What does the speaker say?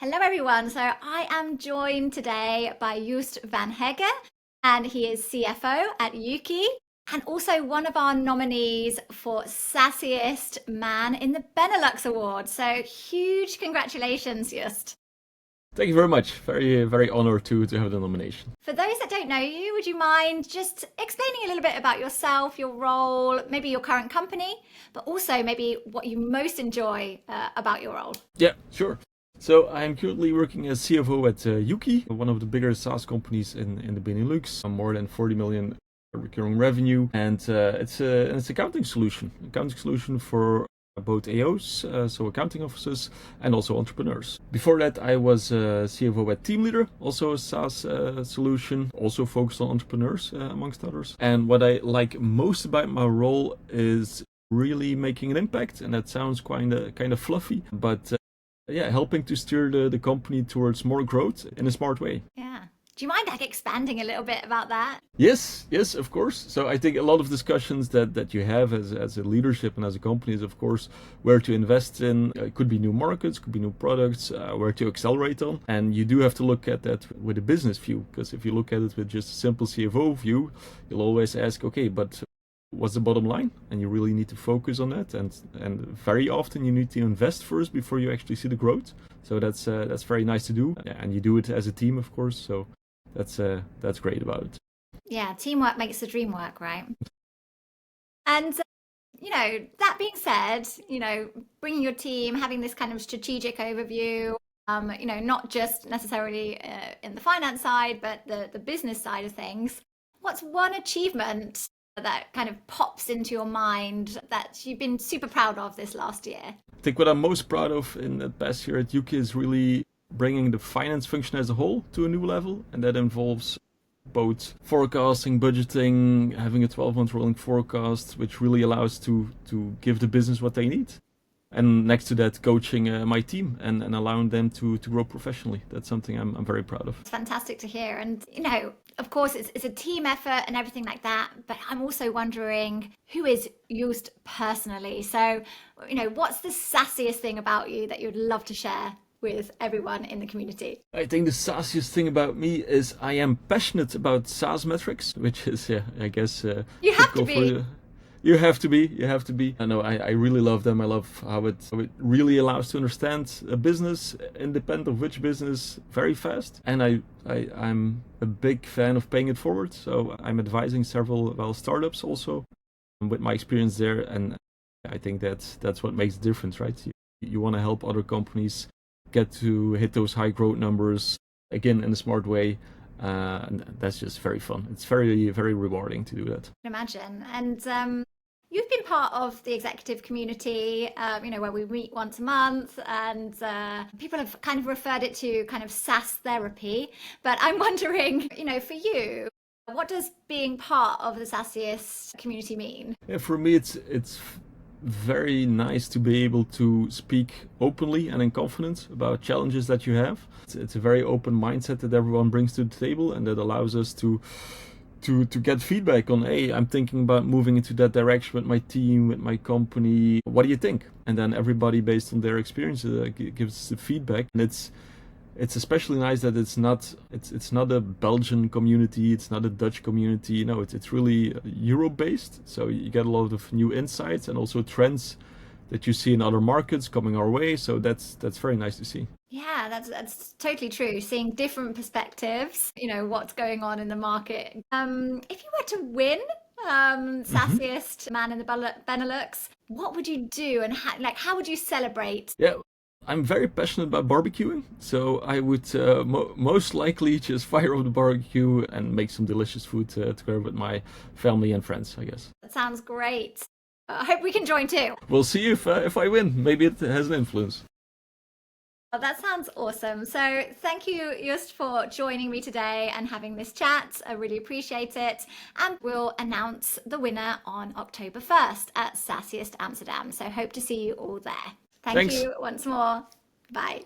Hello, everyone. So I am joined today by Joost Vanhecke, and he is CFO at Yuki, and also one of our nominees for SaaSiest Man in the Benelux Award. So huge congratulations, Joost. Thank you very much. Very, very honored to have the nomination. For those that don't know you, would you mind just explaining a little bit about yourself, your role, maybe your current company, but also maybe what you most enjoy about your role? Yeah, sure. So I'm currently working as CFO at Yuki, one of the bigger SaaS companies in the Benelux. More than 40 million recurring revenue, and it's an accounting solution for both AOs, so accounting officers, and also entrepreneurs. Before that, I was CFO at Team Leader, also a SaaS solution, also focused on entrepreneurs, amongst others. And what I like most about my role is really making an impact, and that sounds kind of fluffy, but yeah, helping to steer the company towards more growth in a smart way. Yeah. Do you mind expanding a little bit about that? Yes, of course. So I think a lot of discussions that you have as a leadership and as a company is, of course, where to invest in. It could be new markets, could be new products, where to accelerate on. And you do have to look at that with a business view, because if you look at it with just a simple CFO view, you'll always ask, okay, but what's the bottom line? And you really need to focus on that. And very often you need to invest first before you actually see the growth. So that's very nice to do. And you do it as a team, of course. So that's great about it. Yeah, teamwork makes the dream work, right? And that being said, bringing your team, having this kind of strategic overview, not just necessarily in the finance side, but the business side of things. What's one achievement that kind of pops into your mind that you've been super proud of this last year? I think what I'm most proud of in the past year at Yuki is really bringing the finance function as a whole to a new level, and that involves both forecasting, budgeting, having a 12-month rolling forecast, which really allows to give the business what they need. And next to that, coaching my team and allowing them to grow professionally. That's something I'm very proud of. It's fantastic to hear. And, of course, it's a team effort and everything like that. But I'm also wondering, who is Joost personally? So, what's the sassiest thing about you that you'd love to share with everyone in the community? I think the sassiest thing about me is I am passionate about SaaS metrics, which is, I guess, You have to typical be. for you have to be. You have to be. I know. I really love them. I love how it really allows to understand a business, independent of which business, very fast. And I'm a big fan of paying it forward. So I'm advising several startups also with my experience there, and I think that's what makes the difference, right? You want to help other companies get to hit those high growth numbers again in a smart way. And that's just very fun. It's very, very rewarding to do that. I can imagine. And you've been part of the executive community, where we meet once a month, and people have kind of referred it to kind of SaaS therapy. But I'm wondering, for you, what does being part of the SaaSiest community mean? Yeah, for me, it's very nice to be able to speak openly and in confidence about challenges that you have. It's a very open mindset that everyone brings to the table, and that allows us to get feedback on, hey, I'm thinking about moving into that direction with my team, with my company. What do you think? And then everybody, based on their experiences, gives us the feedback. And it's especially nice that it's not a Belgian community, it's not a Dutch community. No, it's really Europe based. So you get a lot of new insights and also trends that you see in other markets coming our way. So that's very nice to see. Yeah, that's totally true. Seeing different perspectives, what's going on in the market. If you were to win SaaSiest Man in the Benelux, what would you do, and how would you celebrate? Yeah, I'm very passionate about barbecuing, so I would most likely just fire up the barbecue and make some delicious food together with my family and friends, I guess. That sounds great. I hope we can join too. We'll see if I win. Maybe it has an influence. Well, that sounds awesome. So thank you, Joost, for joining me today and having this chat. I really appreciate it. And we'll announce the winner on October 1st at SaaSiest Amsterdam. So hope to see you all there. Thank Thanks. you once more. Bye.